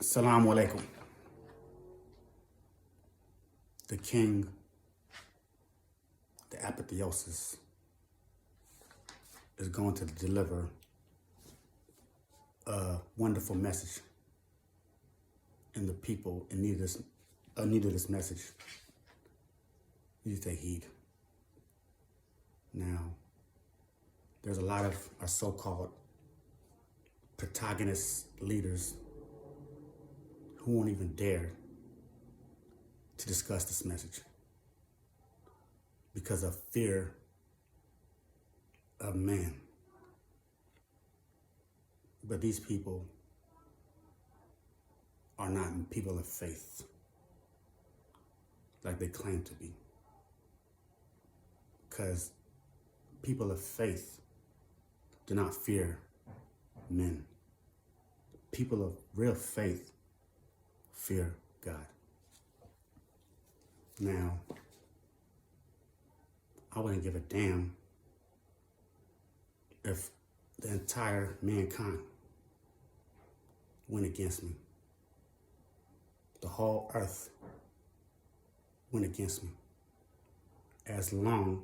Assalamu alaikum. The king, the apotheosis, is going to deliver a wonderful message, and the people in need of this message need to take heed. Now, there's a lot of our so-called protagonist leaders who won't even dare to discuss this message because of fear of man. But these people are not people of faith like they claim to be. Because people of faith do not fear men. People of real faith fear God. Now, I wouldn't give a damn if the entire mankind went against me. The whole earth went against me. As long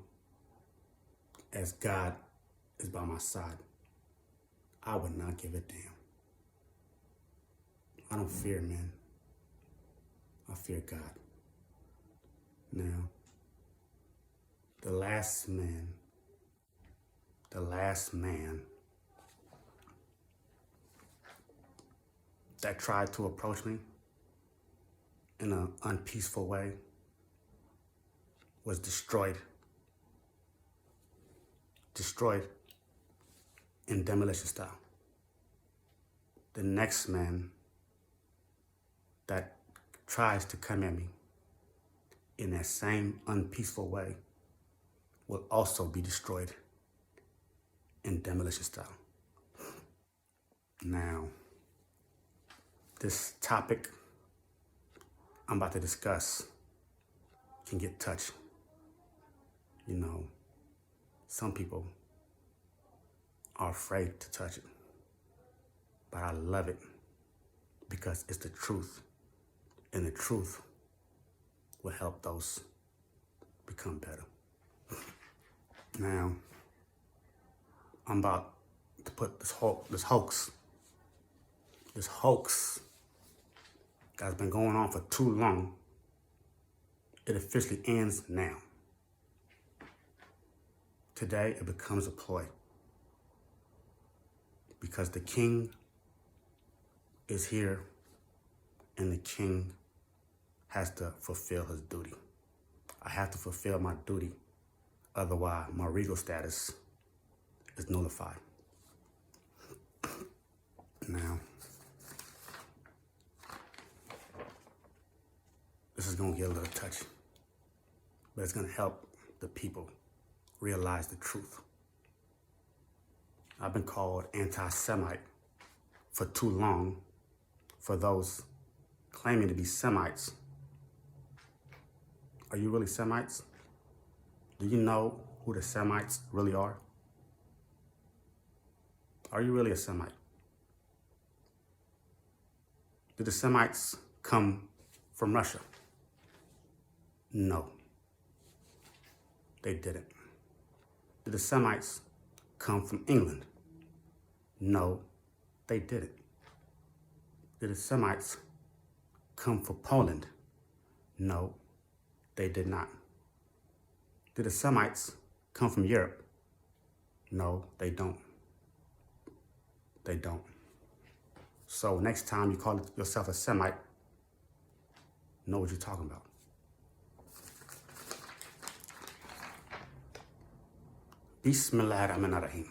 as God is by my side, I would not give a damn. I don't fear men. I fear God. Now, the last man that tried to approach me in an unpeaceful way was destroyed in demolition style. The next man that tries to come at me in that same unpeaceful way will also be destroyed in demolition style. Now, this topic I'm about to discuss can get touched. You know, some people are afraid to touch it, but I love it because it's the truth, and the truth will help those become better. Now, I'm about to put this hoax that's been going on for too long. It officially ends now. Today, it becomes a ploy because the king is here and the king has to fulfill his duty. I have to fulfill my duty. Otherwise, my regal status is nullified. Now, this is gonna get a little touchy, but it's gonna help the people realize the truth. I've been called anti-Semite for too long for those claiming to be Semites. Are you really Semites? Do you know who the Semites really are? Are you really a Semite? Did the Semites come from Russia? No, they didn't. Did the Semites come from England? No, they didn't. Did the Semites come from Poland? No, they did not. Did the Semites come from Europe? No, they don't. They don't. So next time you call yourself a Semite, know what you're talking about. Bismillahirrahmanirrahim.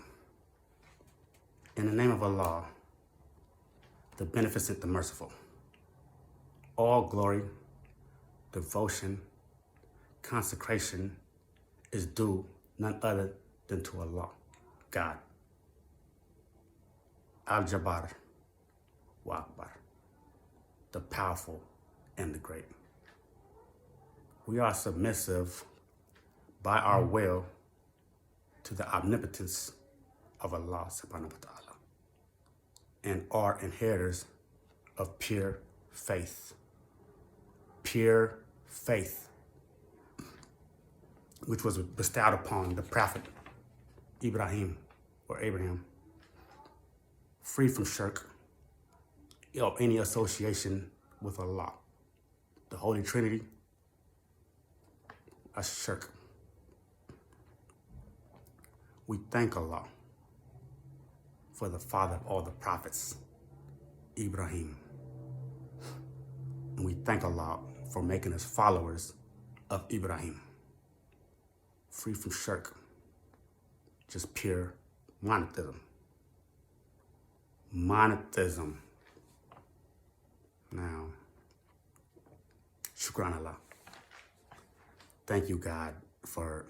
In the name of Allah, the Beneficent, the Merciful. All glory, devotion, consecration is due none other than to Allah, God. Al-Jabbar wa Akbar, the powerful and the great. We are submissive by our will to the omnipotence of Allah subhanahu wa ta'ala and are inheritors of pure faith. Pure faith, which was bestowed upon the prophet Ibrahim or Abraham, free from shirk or any association with Allah. The Holy Trinity, a shirk. We thank Allah for the father of all the prophets, Ibrahim. And we thank Allah for making us followers of Ibrahim. Free from shirk, just pure monotheism. Monotheism. Now, shukran Allah. Thank you, God, for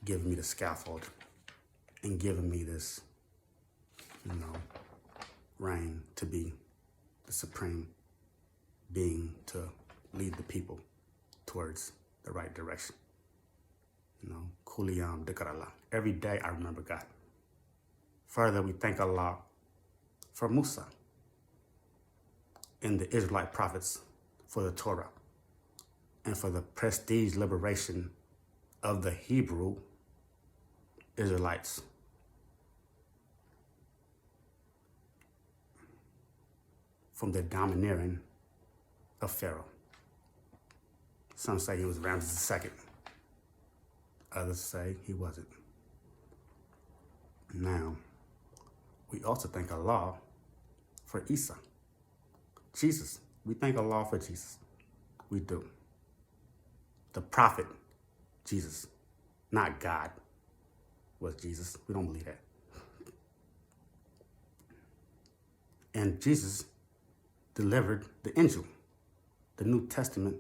giving me the scaffold and giving me this, reign to be the supreme being to lead the people towards the right direction. Kuliyam dhikr Allah. Every day I remember God. Further, we thank Allah for Musa and the Israelite prophets for the Torah and for the prestige liberation of the Hebrew Israelites. From the domineering of Pharaoh. Some say he was Ramses II. Others say he wasn't. Now, we also thank Allah for Isa, Jesus. We thank Allah for Jesus. We do. The prophet, Jesus, not God, was Jesus. We don't believe that. And Jesus delivered the Injil. The New Testament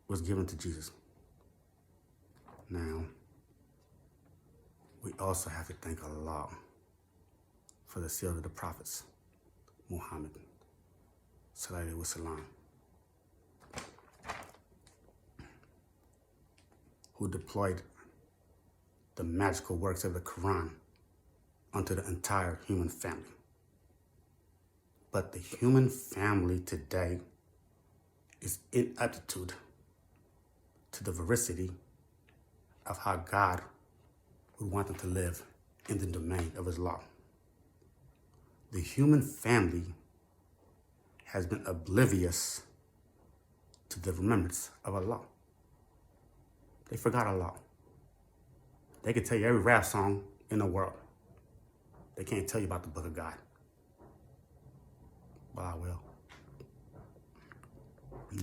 was given to Jesus. Now, we also have to thank Allah for the seal of the prophets, Muhammad, sallallahu alaihi wasallam, who deployed the magical works of the Quran onto the entire human family. But the human family today is inaptitude to the veracity of how God would want them to live in the domain of his law. The human family has been oblivious to the remembrance of Allah. They forgot Allah. They can tell you every rap song in the world. They can't tell you about the book of God. But I will.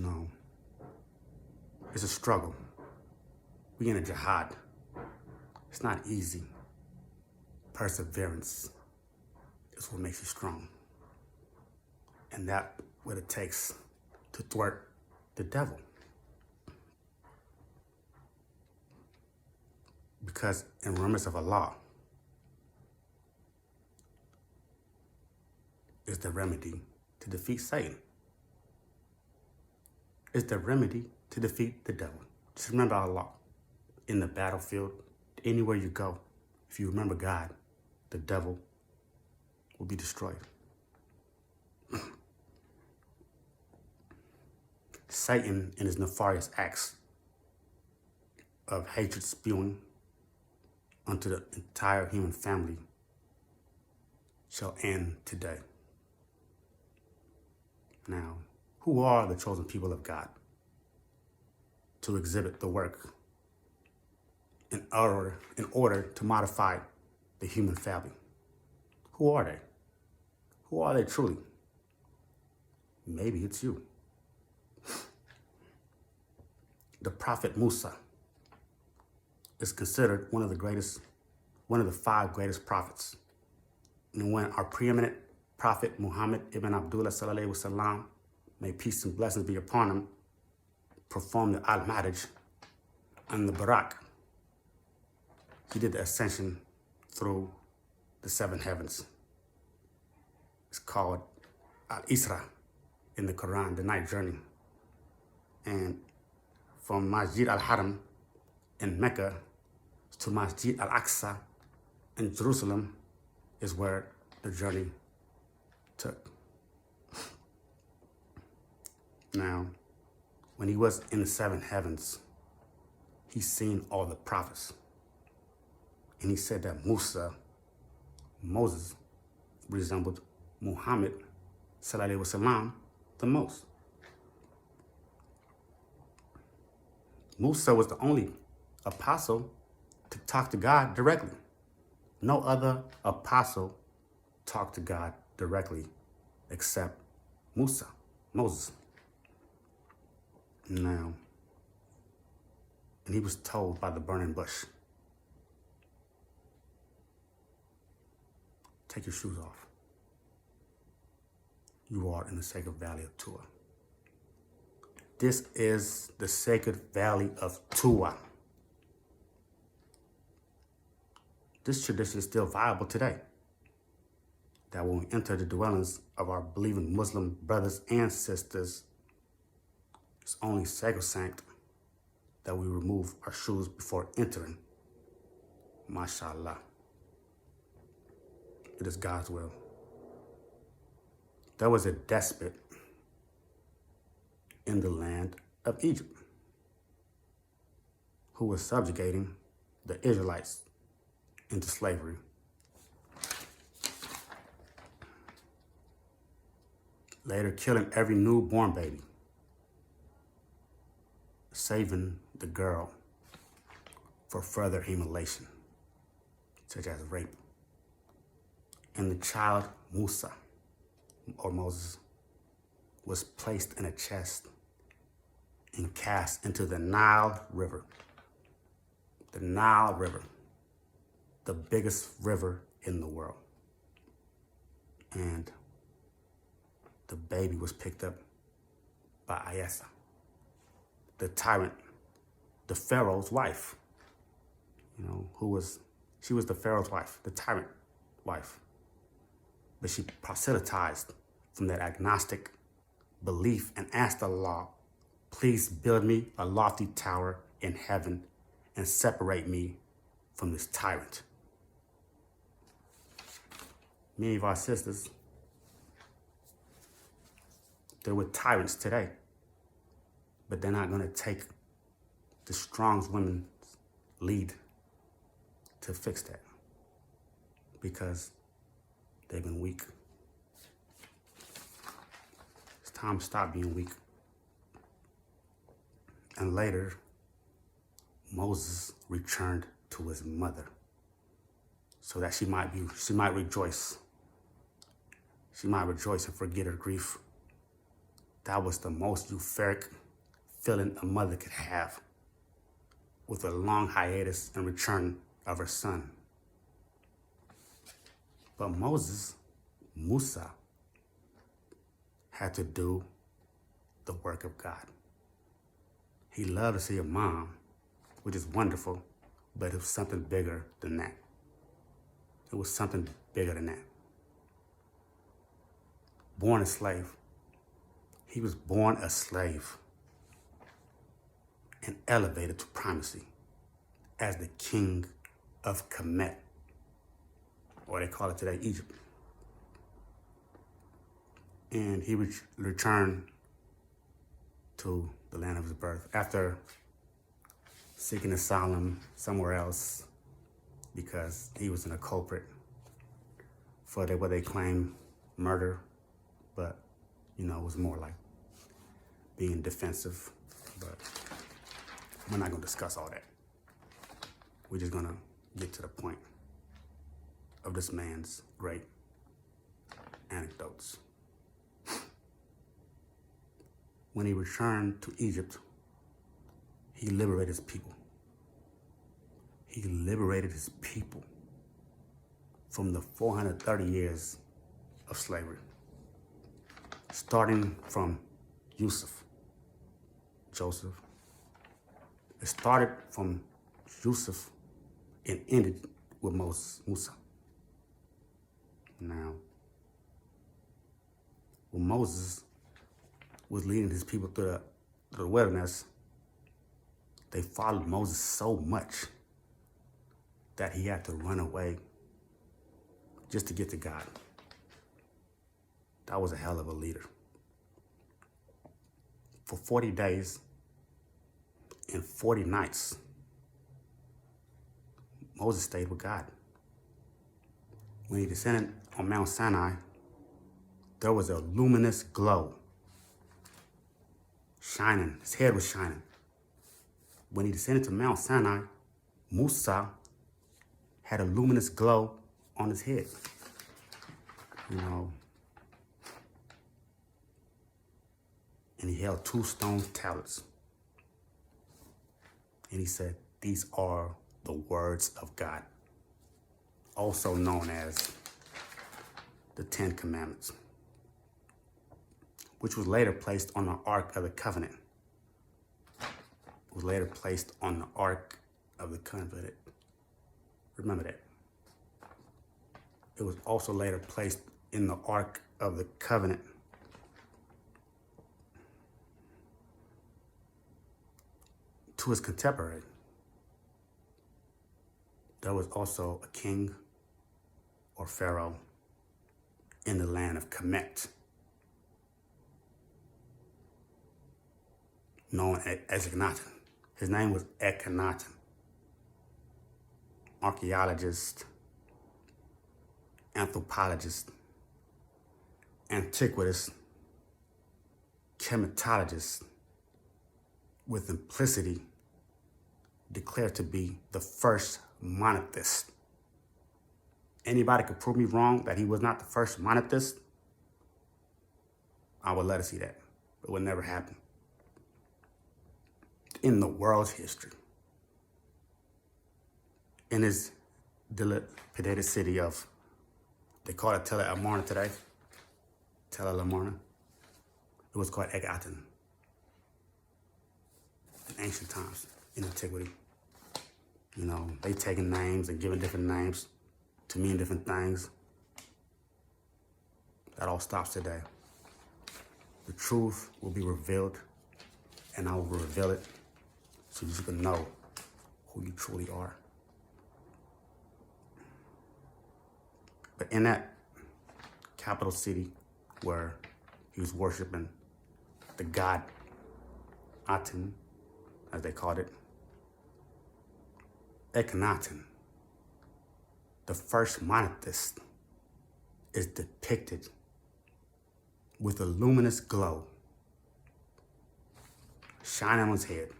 No. It's a struggle. We in a jihad. It's not easy. Perseverance is what makes you strong. And that's what it takes to thwart the devil. Because in remembrance of Allah is the remedy to defeat Satan. It's the remedy to defeat the devil. Just remember Allah. In the battlefield, anywhere you go, if you remember God, the devil will be destroyed. Satan and his nefarious acts of hatred spewing onto the entire human family shall end today. Now, who are the chosen people of God to exhibit the work in order to modify the human family? Who are they? Who are they truly? Maybe it's you. The prophet Musa is considered one of the 5 greatest prophets. And when our preeminent prophet Muhammad ibn Abdullah sallallahu alaihi wasallam, may peace and blessings be upon him, performed the Al-Ma'raj and the Barak, he did the ascension through the 7 heavens. It's called Al-Isra in the Quran, the night journey. And from Masjid al-Haram in Mecca to Masjid al-Aqsa in Jerusalem is where the journey took. Now, when he was in the seven heavens, he seen all the prophets. And he said that Moses, resembled Muhammad sallallahu alaihi wasallam the most. Musa was the only apostle to talk to God directly. No other apostle talked to God directly except Moses. Now, and he was told by the burning bush, take your shoes off. You are in the sacred valley of Tua. This is the sacred valley of Tua. This tradition is still viable today. That when we enter the dwellings of our believing Muslim brothers and sisters, it's only sacrosanct that we remove our shoes before entering. MashaAllah. It is God's will. There was a despot in the land of Egypt who was subjugating the Israelites into slavery. Later killing every newborn baby, saving the girl for further humiliation, such as rape. And the child Musa, or Moses, was placed in a chest and cast into the Nile River. The Nile River, the biggest river in the world. And the baby was picked up by Ayesa, the tyrant, the Pharaoh's wife, she was the Pharaoh's wife, the tyrant wife. But she proselytized from that agnostic belief and asked Allah, please build me a lofty tower in heaven and separate me from this tyrant. Many of our sisters, they're with tyrants today, but they're not going to take the strong women's lead to fix that because they've been weak. It's time to stop being weak. And later, Moses returned to his mother so that she might rejoice. She might rejoice and forget her grief. That was the most euphoric feeling a mother could have with a long hiatus and return of her son. But Musa, had to do the work of God. He loved to see a mom, which is wonderful, but it was something bigger than that. It was something bigger than that. Born a slave. He was born a slave and elevated to primacy as the king of Kemet, or they call it today Egypt. And he returned to the land of his birth after seeking asylum somewhere else because he was in a culprit for what they claim murder, but it was more like being defensive. But we're not going to discuss all that. We're just going to get to the point of this man's great anecdotes. When he returned to Egypt, he liberated his people. He liberated his people from the 430 years of slavery, starting from Joseph. It started from Joseph and ended with Musa. Now, when Moses was leading his people through the wilderness, they followed Moses so much that he had to run away just to get to God. That was a hell of a leader. for 40 days and 40 nights, Moses stayed with God. When he descended on Mount Sinai, there was a luminous glow shining. His head was shining. When he descended to Mount Sinai, Musa had a luminous glow on his head. And he held 2 stone tablets. And he said, these are the words of God, also known as the 10 Commandments, which was later placed on the Ark of the Covenant. It was later placed on the Ark of the Covenant. Remember that. It was also later placed in the Ark of the Covenant. To his contemporary, there was also a king or pharaoh in the land of Kemet, known as Akenaten. His name was Akenaten. Archaeologist, anthropologist, antiquitous, chematologist, with implicity declared to be the first monotheist. Anybody could prove me wrong that he was not the first monotheist? I would love to see that. It would never happen in the world's history. In his dilapidated city of, they call it Tel Amarna today, Tel Amarna. It was called Akenaten in ancient times, in antiquity. They taking names and giving different names to mean different things. That all stops today. The truth will be revealed, and I will reveal it so you can know who you truly are. But in that capital city where he was worshiping the god Aten, as they called it, Akenaten, the first monotheist, is depicted with a luminous glow shining on his head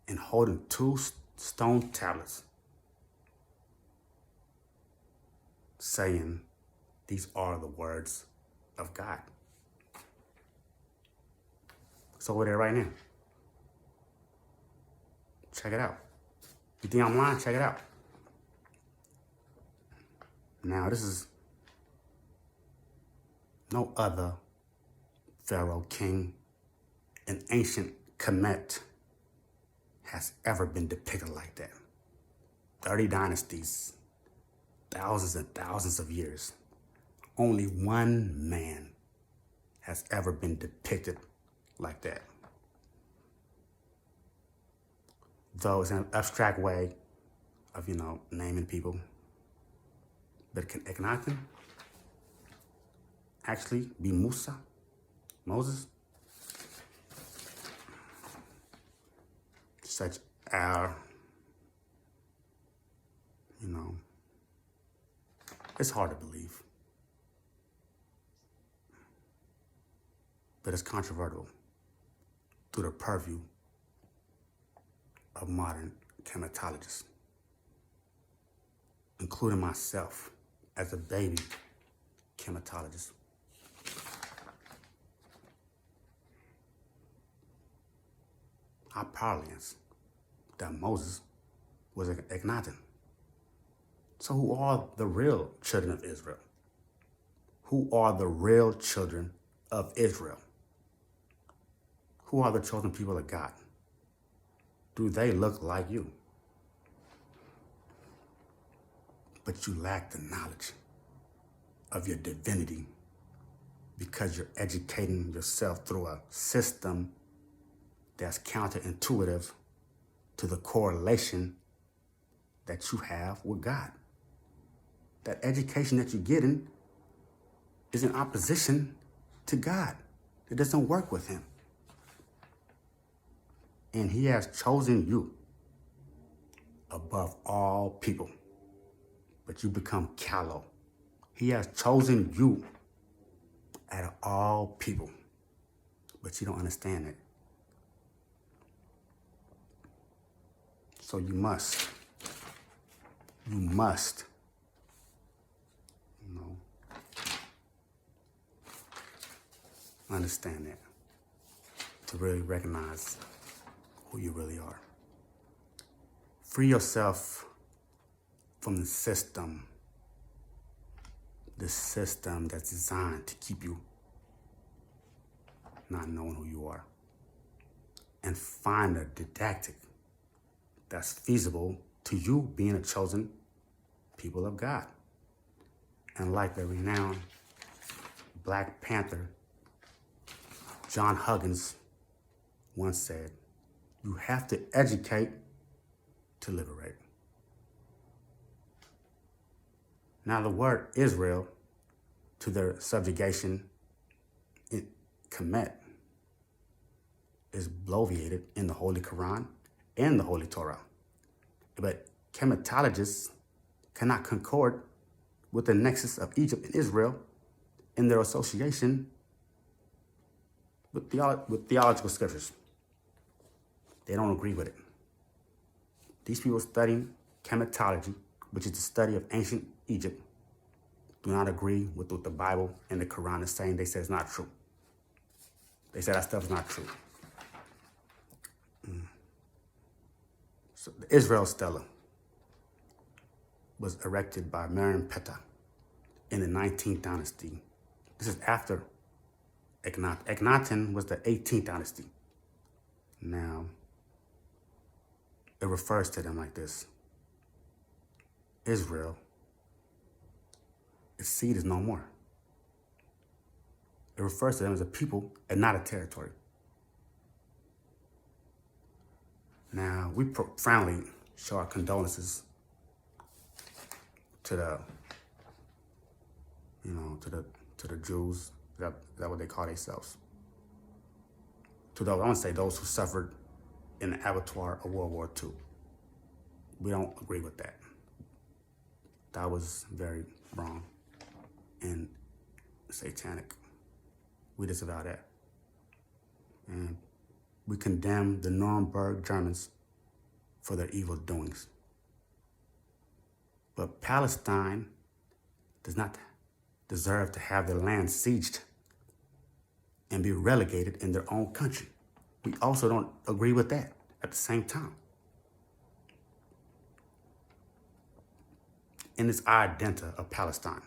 and holding 2 stone tablets, saying, these are the words of God. It's over there right now. Check it out. You think I'm lying? Check it out. Now, this is no other pharaoh king in ancient Kemet has ever been depicted like that. 30 dynasties, thousands and thousands of years. Only one man has ever been depicted like that. Though it's an abstract way of, naming people. But can Akenaten actually be Moses? Such our, it's hard to believe. But it's controversial through the purview of modern chematologists, including myself as a baby chematologist. I proudly answer that Moses was Akenaten. So who are the real children of Israel? Who are the real children of Israel? Who are the chosen people of God? Do they look like you? But you lack the knowledge of your divinity because you're educating yourself through a system that's counterintuitive to the correlation that you have with God. That education that you're getting is in opposition to God. It doesn't work with him. And he has chosen you above all people, but you become callow. He has chosen you out of all people, but you don't understand it. So you must, understand that to really recognize who you really are. Free yourself from the system that's designed to keep you not knowing who you are. And find a didactic that's feasible to you being a chosen people of God. And like the renowned Black Panther, John Huggins, once said, you have to educate to liberate. Now the word Israel, to their subjugation in Kemet, is bloviated in the Holy Quran and the Holy Torah. But chematologists cannot concord with the nexus of Egypt and Israel in their association with theological scriptures. They don't agree with it. These people studying chematology, which is the study of ancient Egypt, do not agree with what the Bible and the Quran is saying. They say it's not true. They say that stuff is not true. So the Israel Stela was erected by Ptah in the 19th dynasty. This is after Akenaten. Akenaten was the 18th dynasty. Now, it refers to them like this. Israel, its seed is no more. It refers to them as a people and not a territory. Now, we profoundly show our condolences to the, to the Jews. Is that what they call themselves? To those, I want to say those who suffered in the abattoir of World War II. We don't agree with that. That was very wrong and satanic. We disavow that. And we condemn the Nuremberg Germans for their evil doings. But Palestine does not deserve to have their land sieged and be relegated in their own country. We also don't agree with that at the same time. In this identa of Palestine,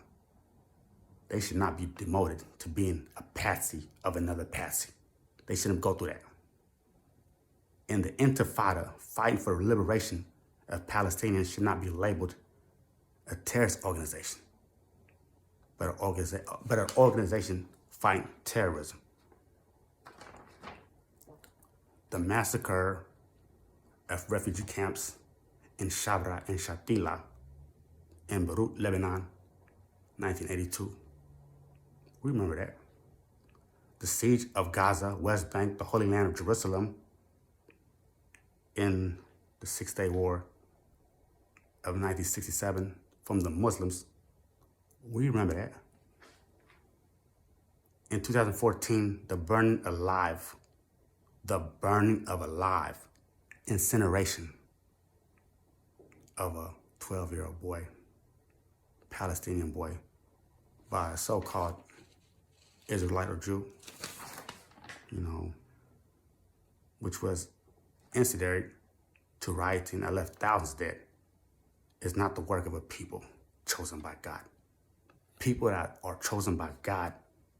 they should not be demoted to being a patsy of another patsy. They shouldn't go through that. In the Intifada, fighting for the liberation of Palestinians should not be labeled a terrorist organization, but an organization fighting terrorism. The massacre of refugee camps in Shabra and Shatila in Beirut, Lebanon, 1982. We remember that. The siege of Gaza, West Bank, the Holy Land of Jerusalem in the Six-Day War of 1967 from the Muslims. We remember that. In 2014, the burning of alive, incineration of a 12-year-old boy, Palestinian boy, by a so-called Israelite or Jew, which was incendiary to rioting that left thousands dead, is not the work of a people chosen by God. People that are chosen by God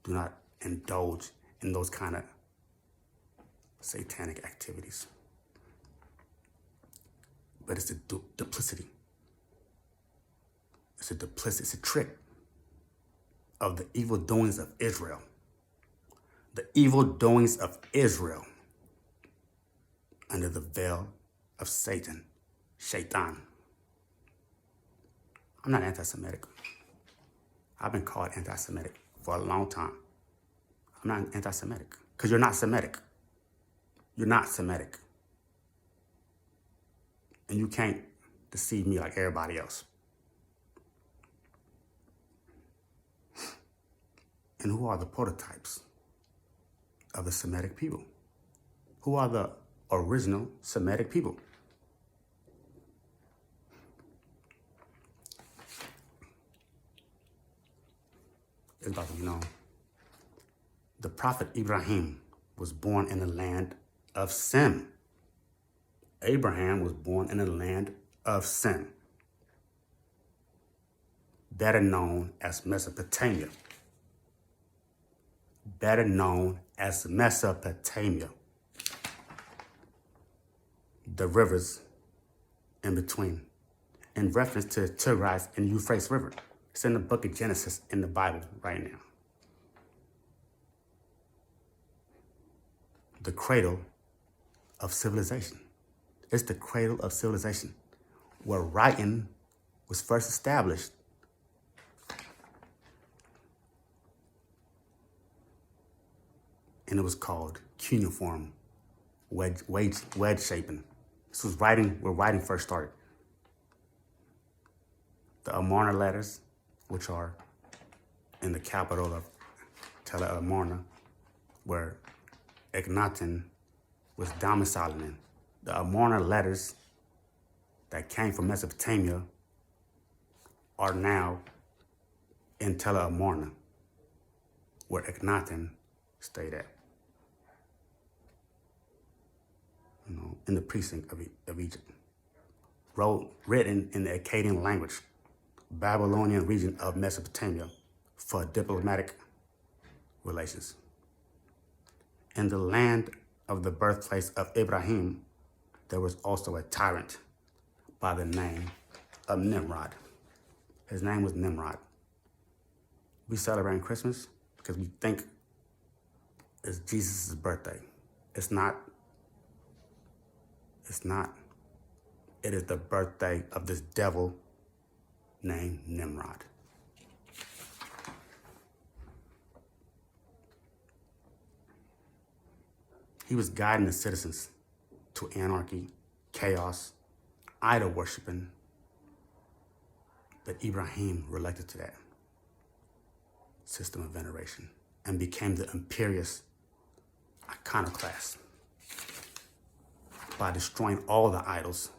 do not indulge in those kind of satanic activities. But it's a duplicity. It's a trick of the evil doings of Israel. The evil doings of Israel under the veil of Satan, Shaitan. I'm not anti-Semitic. I've been called anti-Semitic for a long time. I'm not anti-Semitic. Because you're not Semitic. You're not Semitic. And you can't deceive me like everybody else. And who are the prototypes of the Semitic people? Who are the original Semitic people? It's about to be known. The prophet Ibrahim was born in the land of Sem. Abraham was born in the land of Sem, better known as Mesopotamia. Better known as Mesopotamia. The rivers in between, in reference to Tigris and Euphrates River. It's in the book of Genesis in the Bible right now. The cradle of civilization. It's the cradle of civilization, where writing was first established. And it was called cuneiform wedge shaping. This was writing where writing first started. The Amarna letters, which are in the capital of Tell Amarna, where Akenaten was domiciling in. The Amarna letters that came from Mesopotamia are now in Tell Amarna, where Akenaten stayed at. In the precinct of Egypt. Written in the Akkadian language, Babylonian region of Mesopotamia, for diplomatic relations. In the land of the birthplace of Ibrahim, there was also a tyrant by the name of Nimrod. His name was Nimrod. We celebrate Christmas because we think it's Jesus' birthday. It's not. It is the birthday of this devil named Nimrod. He was guiding the citizens to anarchy, chaos, idol worshiping, but Ibrahim relected to that system of veneration and became the imperious iconoclast by destroying all the idols,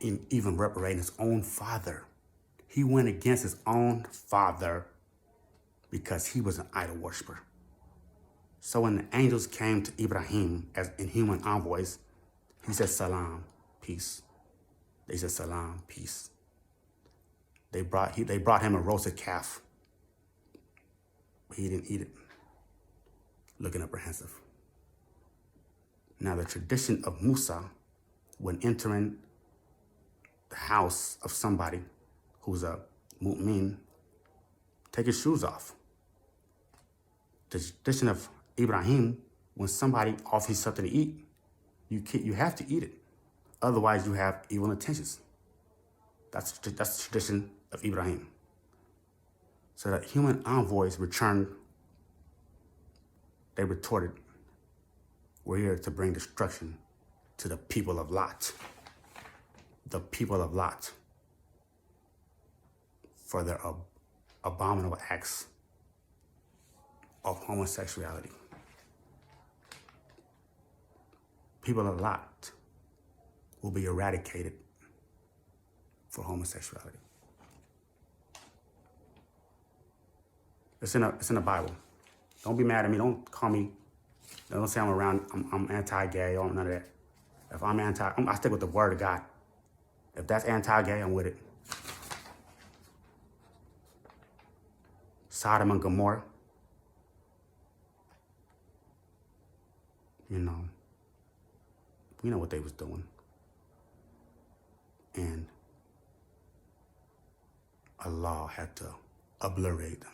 and even reprobating his own father. He went against his own father because he was an idol worshiper. So when the angels came to Ibrahim as in human envoys, he said, "Salam, peace." They said, "Salam, peace." They brought him a roasted calf, but he didn't eat it, looking apprehensive. Now the tradition of Musa, when entering the house of somebody who's a mu'min, take his shoes off. The tradition of Ibrahim, when somebody offers you something to eat, you have to eat it. Otherwise, you have evil intentions. That's the tradition of Ibrahim. So the human envoys returned. They retorted, "We're here to bring destruction to the people of Lot." The people of Lot, for their abominable acts of homosexuality. People of Lot will be eradicated for homosexuality. It's in the Bible. Don't be mad at me. Don't call me. Don't say I'm anti-gay or none of that. If I'm I stick with the word of God. If that's anti-gay, I'm with it. Sodom and Gomorrah. We know what they was doing. And Allah had to obliterate them.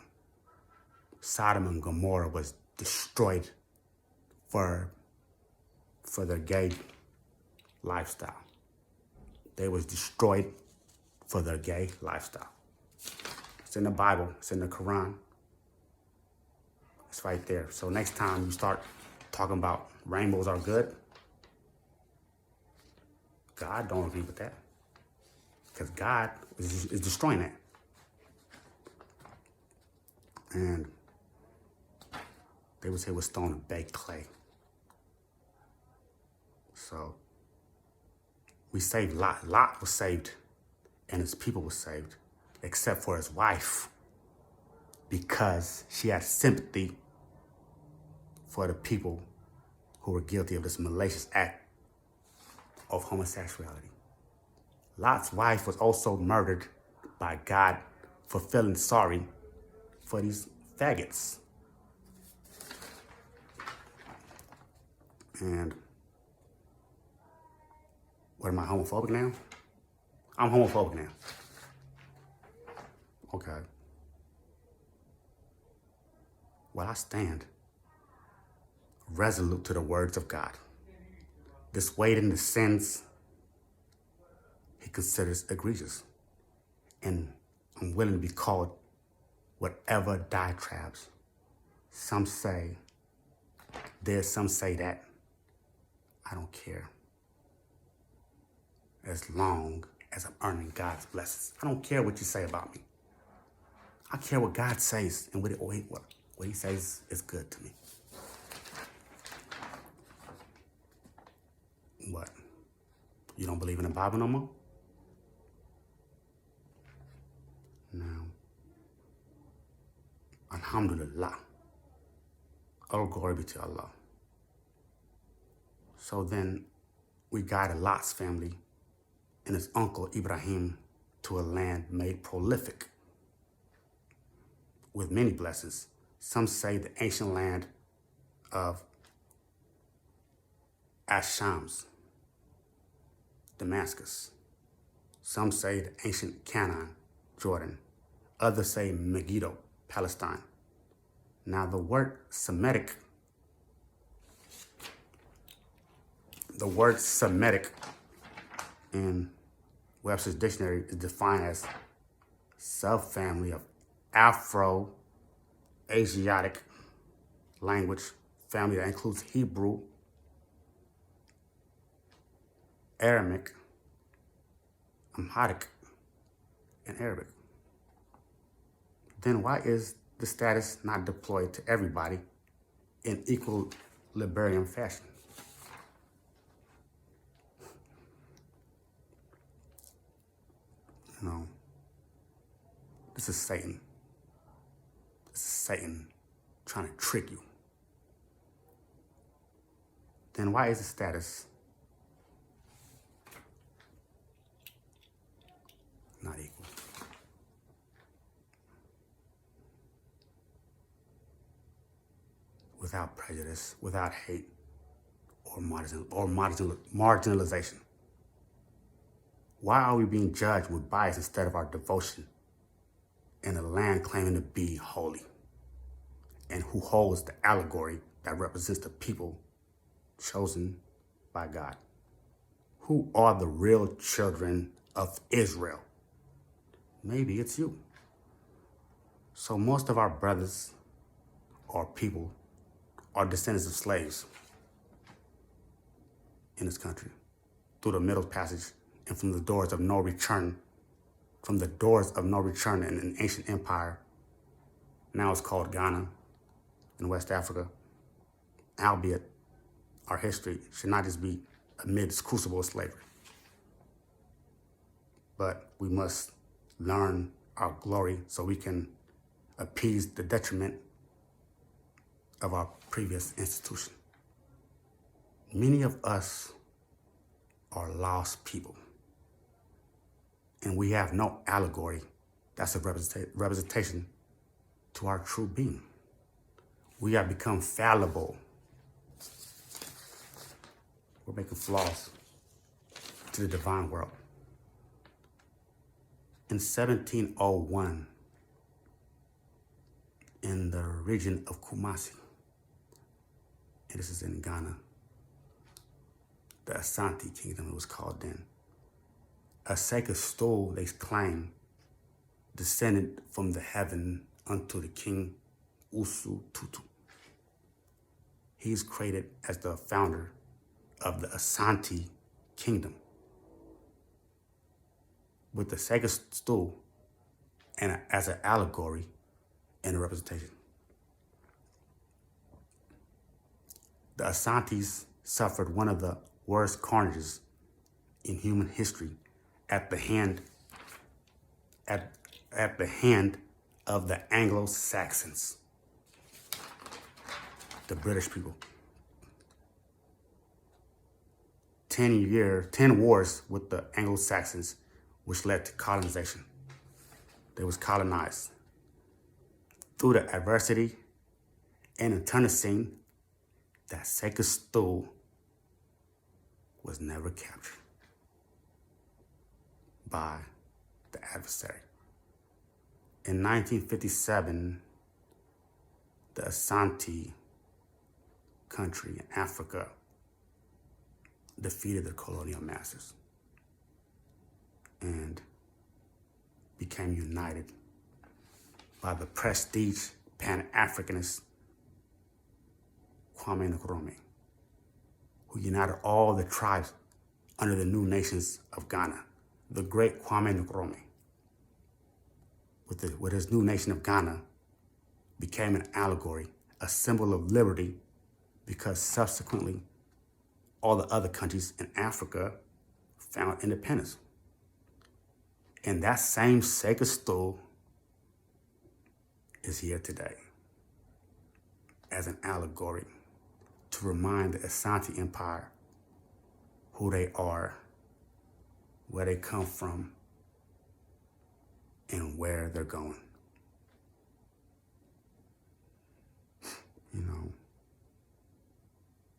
Sodom and Gomorrah was destroyed for their gay lifestyle. They was destroyed for their gay lifestyle. It's in the Bible. It's in the Quran. It's right there. So next time you start talking about rainbows are good, God don't agree with that. Because God is destroying that. And they would say it was stone and baked clay. So we saved Lot. Lot was saved and his people were saved, except for his wife, because she had sympathy for the people who were guilty of this malicious act of homosexuality. Lot's wife was also murdered by God for feeling sorry for these faggots. And what, am I homophobic now? I'm homophobic now. Okay. Well, I stand resolute to the words of God. Dissuading the sins he considers egregious. And I'm willing to be called whatever diatribes. Some say this, some say that. I don't care. As long as I'm earning God's blessings. I don't care what you say about me. I care what God says, and what he says is good to me. What? You don't believe in the Bible no more? Now, alhamdulillah. All glory be to Allah. So then we guided Lot's family and his uncle Ibrahim to a land made prolific with many blessings. Some say the ancient land of Ashams, Damascus. Some say the ancient Canaan, Jordan. Others say Megiddo, Palestine. Now the word Semitic in Webster's dictionary is defined as subfamily of Afro-Asiatic language family that includes Hebrew, Aramaic, Amharic, and Arabic. Then why is the status not deployed to everybody in equilibrium fashion? You know, this is Satan. This is Satan trying to trick you. Then why is the status not equal? Without prejudice, without hate, or marginalization. Why are we being judged with bias instead of our devotion in a land claiming to be holy? And who holds the allegory that represents the people chosen by God? Who are the real children of Israel? Maybe it's you. So most of our brothers or people are descendants of slaves in this country through the Middle Passage and from the doors of no return, in an ancient empire. Now it's called Ghana in West Africa. Albeit our history should not just be amid this crucible of slavery. But we must learn our glory so we can appease the detriment of our previous institution. Many of us are lost people, and we have no allegory that's a representation to our true being. We have become fallible. We're making flaws to the divine world. In 1701, in the region of Kumasi, and this is in Ghana, the Asante Kingdom it was called then, a sacred stool, they claim, descended from the heaven unto the king Usu Tutu. He's credited as the founder of the Asante kingdom, with the sacred stool and as an allegory and a representation. The Asantes suffered one of the worst carnages in human history at the hand of the Anglo-Saxons, the British people. 10 wars with the Anglo-Saxons, which led to colonization. They was colonized. Through the adversity and internecine, that sacred stool was never captured by the adversary. In 1957, the Asante country in Africa defeated the colonial masters and became united by the prestige Pan-Africanist Kwame Nkrumah, who united all the tribes under the new nations of Ghana. The great Kwame Nkrumah, with his new nation of Ghana, became an allegory, a symbol of liberty, because subsequently all the other countries in Africa found independence. And that same sacred stool is here today as an allegory to remind the Asante Empire who they are, where they come from, and where they're going. You know,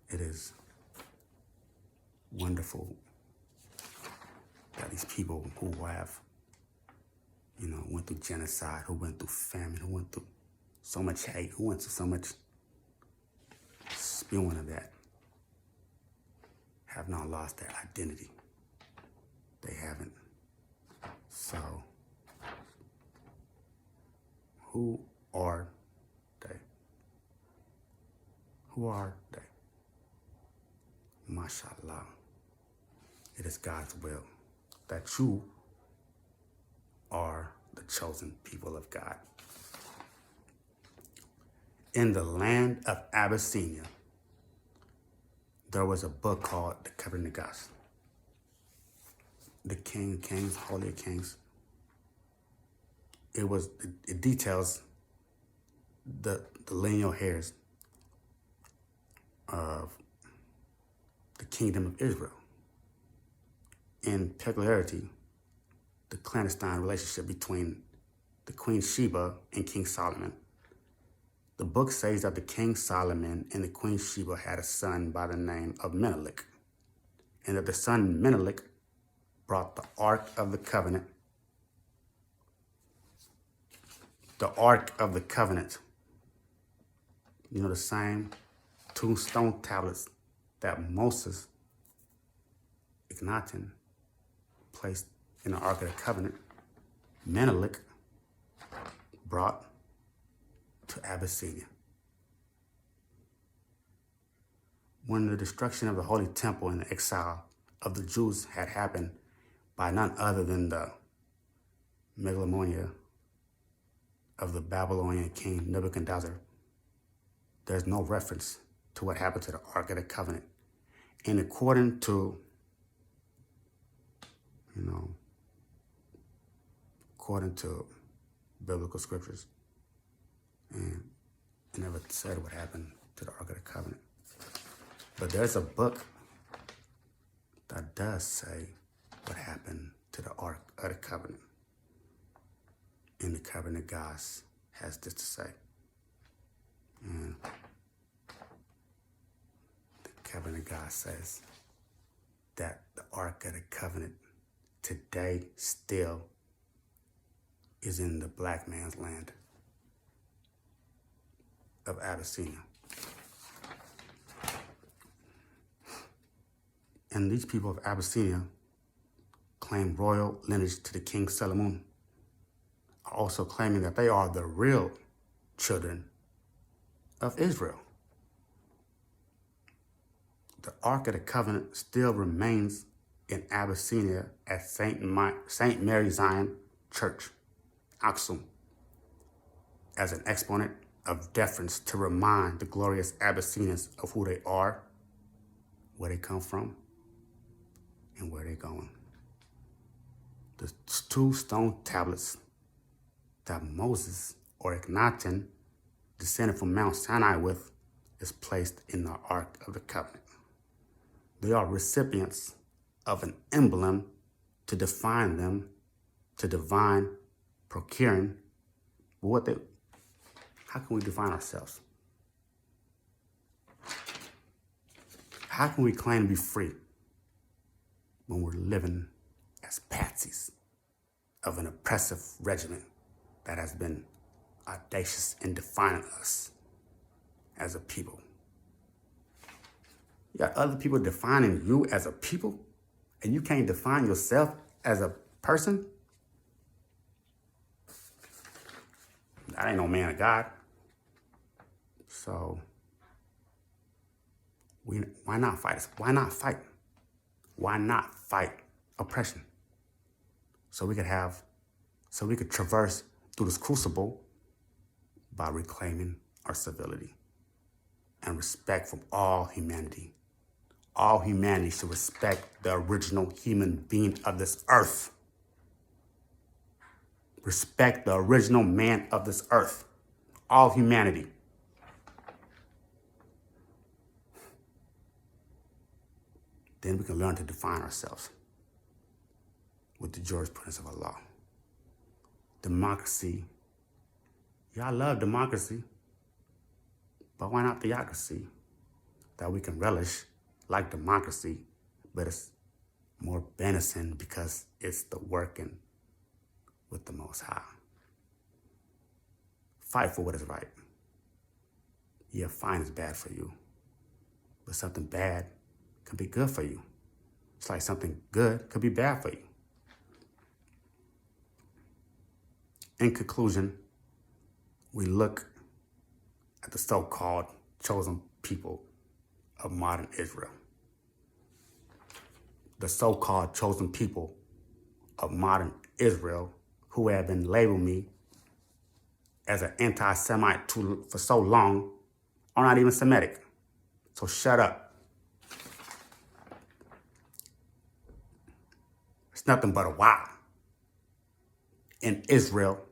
it is wonderful that these people who have, went through genocide, who went through famine, who went through so much hate, who went through so much spewing of that, have not lost their identity. They haven't. So, who are they? Who are they? Mashallah. It is God's will that you are the chosen people of God. In the land of Abyssinia, there was a book called the Kemitic King, the King of Kings, Holy of Kings. It details the lineal hairs of the kingdom of Israel. In peculiarity, the clandestine relationship between the Queen Sheba and King Solomon. The book says that the King Solomon and the Queen Sheba had a son by the name of Menelik, and that the son Menelik brought the Ark of the Covenant. The Ark of the Covenant. The same two stone tablets that Moses, Akenaten, placed in the Ark of the Covenant, Menelik brought to Abyssinia. When the destruction of the Holy Temple and the exile of the Jews had happened by none other than the megalomania of the Babylonian king Nebuchadnezzar, there's no reference to what happened to the Ark of the Covenant. And according to, biblical scriptures, and it never said what happened to the Ark of the Covenant. But there's a book that does say what happened to the Ark of the Covenant. And the Covenant Gods has this to say. And the Covenant God says that the Ark of the Covenant today still is in the black man's land of Abyssinia. And these people of Abyssinia claim royal lineage to the King Solomon, also claiming that they are the real children of Israel. The Ark of the Covenant still remains in Abyssinia at St. Mary Zion Church, Aksum, as an exponent of deference to remind the glorious Abyssinians of who they are, where they come from, and where they're going. The 2 stone tablets that Moses or Akenaten descended from Mount Sinai with is placed in the Ark of the Covenant. They are recipients of an emblem to define them to divine procuring. But how can we define ourselves? How can we claim to be free when we're living as patsies of an oppressive regimen that has been audacious in defining us as a people? You got other people defining you as a people, and you can't define yourself as a person? That ain't no man of God. So why not fight us? Why not fight? Why not fight oppression? So we could traverse through this crucible by reclaiming our civility and respect from all humanity. All humanity should respect the original human being of this earth. Respect the original man of this earth. All humanity. Then we can learn to define ourselves with the jurisprudence of Allah. Democracy. Yeah, I love democracy. But why not theocracy? That we can relish like democracy, but it's more benison because it's the working with the Most High. Fight for what is right. Yeah, fine is bad for you, but something bad can be good for you. It's like something good could be bad for you. In conclusion, we look at the so-called chosen people of modern Israel. The so-called chosen people of modern Israel who have been labeling me as an anti-Semite for so long are not even Semitic. So shut up. It's nothing but a lie. And Israel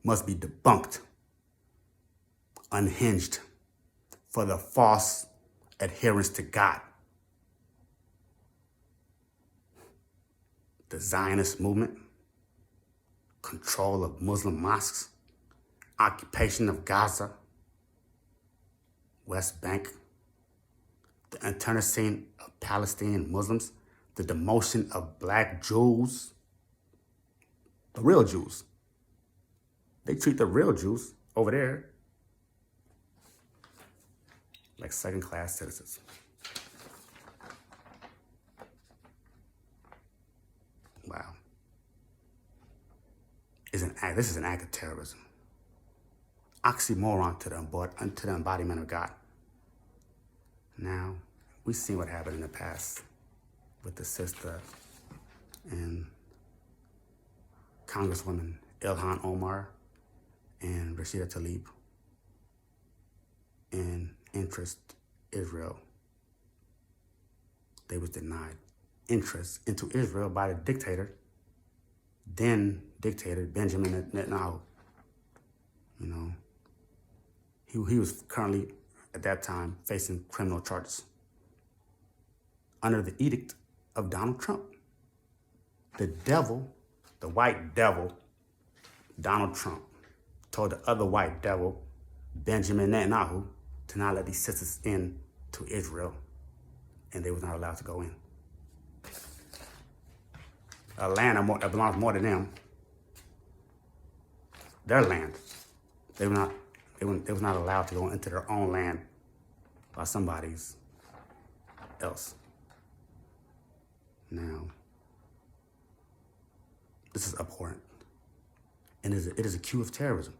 must be debunked, unhinged for the false adherence to God. The Zionist movement, control of Muslim mosques, occupation of Gaza, West Bank, the internecine of Palestinian Muslims, the demotion of black Jews, the real Jews. They treat the real Jews over there like second-class citizens. Wow. This is an act of terrorism. Oxymoron to the embodiment of God. Now, we've seen what happened in the past with the sister and Congresswoman Ilhan Omar and Rashida Tlaib in interest Israel. They was denied interest into Israel by the then dictator Benjamin Netanyahu. You know, he was currently at that time facing criminal charges under the edict of Donald Trump. The devil, the white devil, Donald Trump, told the other white devil, Benjamin Netanyahu, to not let these sisters in to Israel, and they was not allowed to go in. A land that belongs more to them, their land. They was not allowed to go into their own land by somebody's else. Now, this is abhorrent, and it is a cue of terrorism.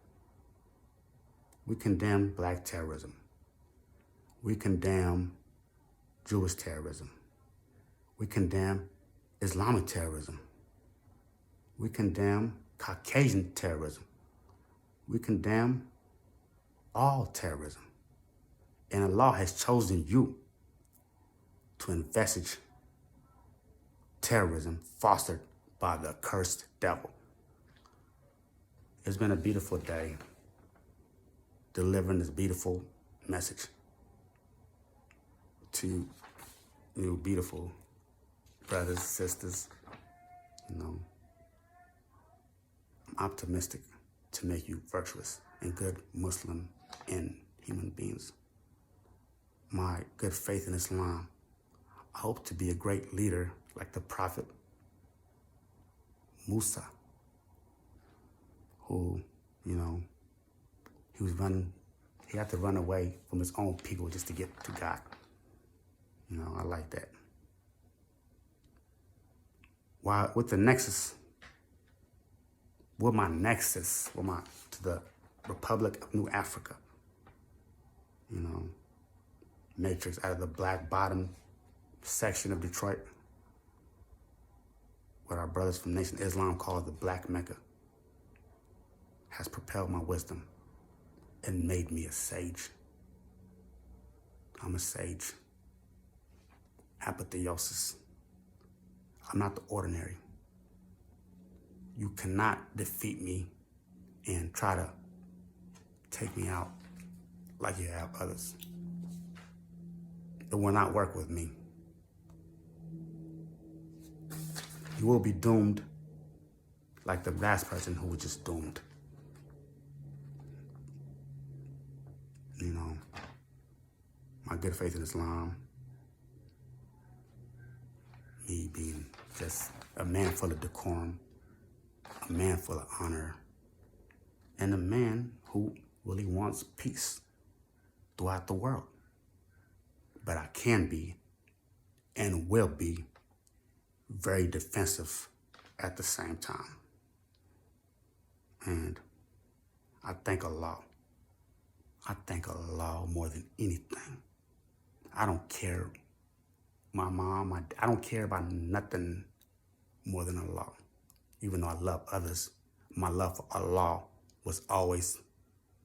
We condemn black terrorism. We condemn Jewish terrorism. We condemn Islamic terrorism. We condemn Caucasian terrorism. We condemn all terrorism. And Allah has chosen you to envisage terrorism fostered by the accursed devil. It's been a beautiful day delivering this beautiful message to you beautiful brothers, sisters. You know, I'm optimistic to make you virtuous and good Muslim and human beings. My good faith in Islam, I hope to be a great leader like the Prophet Musa, who, you know, he had to run away from his own people just to get to God. You know, I like that. While with the nexus, to the Republic of New Africa, you know, matrix out of the black bottom section of Detroit, what our brothers from Nation Islam call the Black Mecca, has propelled my wisdom and made me a sage. I'm a sage. Apotheosis. I'm not the ordinary. You cannot defeat me and try to take me out like you have others. It will not work with me. You will be doomed like the last person who was just doomed. You know, my good faith in Islam, me being just a man full of decorum, a man full of honor, and a man who really wants peace throughout the world. But I can be and will be very defensive at the same time. And I thank Allah. I thank Allah more than anything. I don't care my mom, I don't care about nothing more than Allah. Even though I love others, my love for Allah was always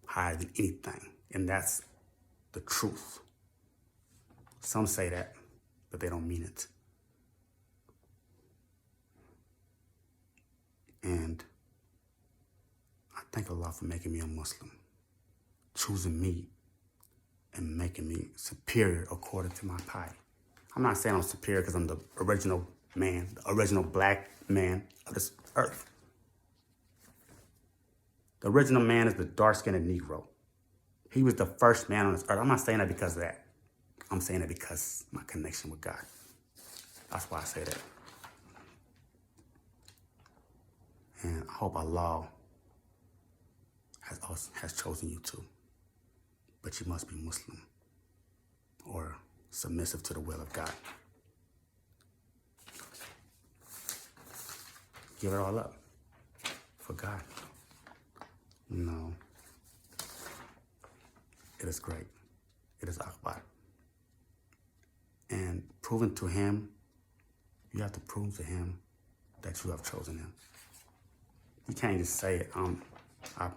higher than anything. And that's the truth. Some say that, but they don't mean it. And I thank Allah for making me a Muslim, choosing me and making me superior according to my piety. I'm not saying I'm superior because I'm the original man, the original black man of this earth. The original man is the dark-skinned Negro. He was the first man on this earth. I'm not saying that because of that. I'm saying that because of my connection with God. That's why I say that. And I hope Allah has chosen you too. But you must be Muslim or submissive to the will of God. Give it all up for God. You know, it is great. It is Akbar. And proving to him, you have to prove to him that you have chosen him. You can't just say it. I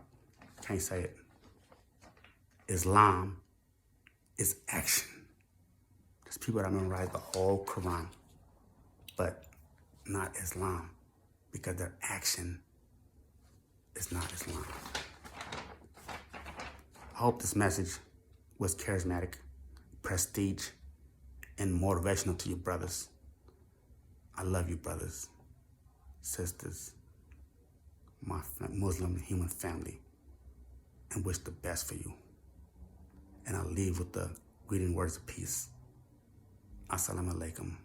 can't say it. Islam is action. There's people that memorize the whole Quran, but not Islam, because their action is not Islam. I hope this message was charismatic, prestige, and motivational to you brothers. I love you brothers, sisters, my Muslim human family, and wish the best for you. And I'll leave with the greeting words of peace. Assalamu alaikum.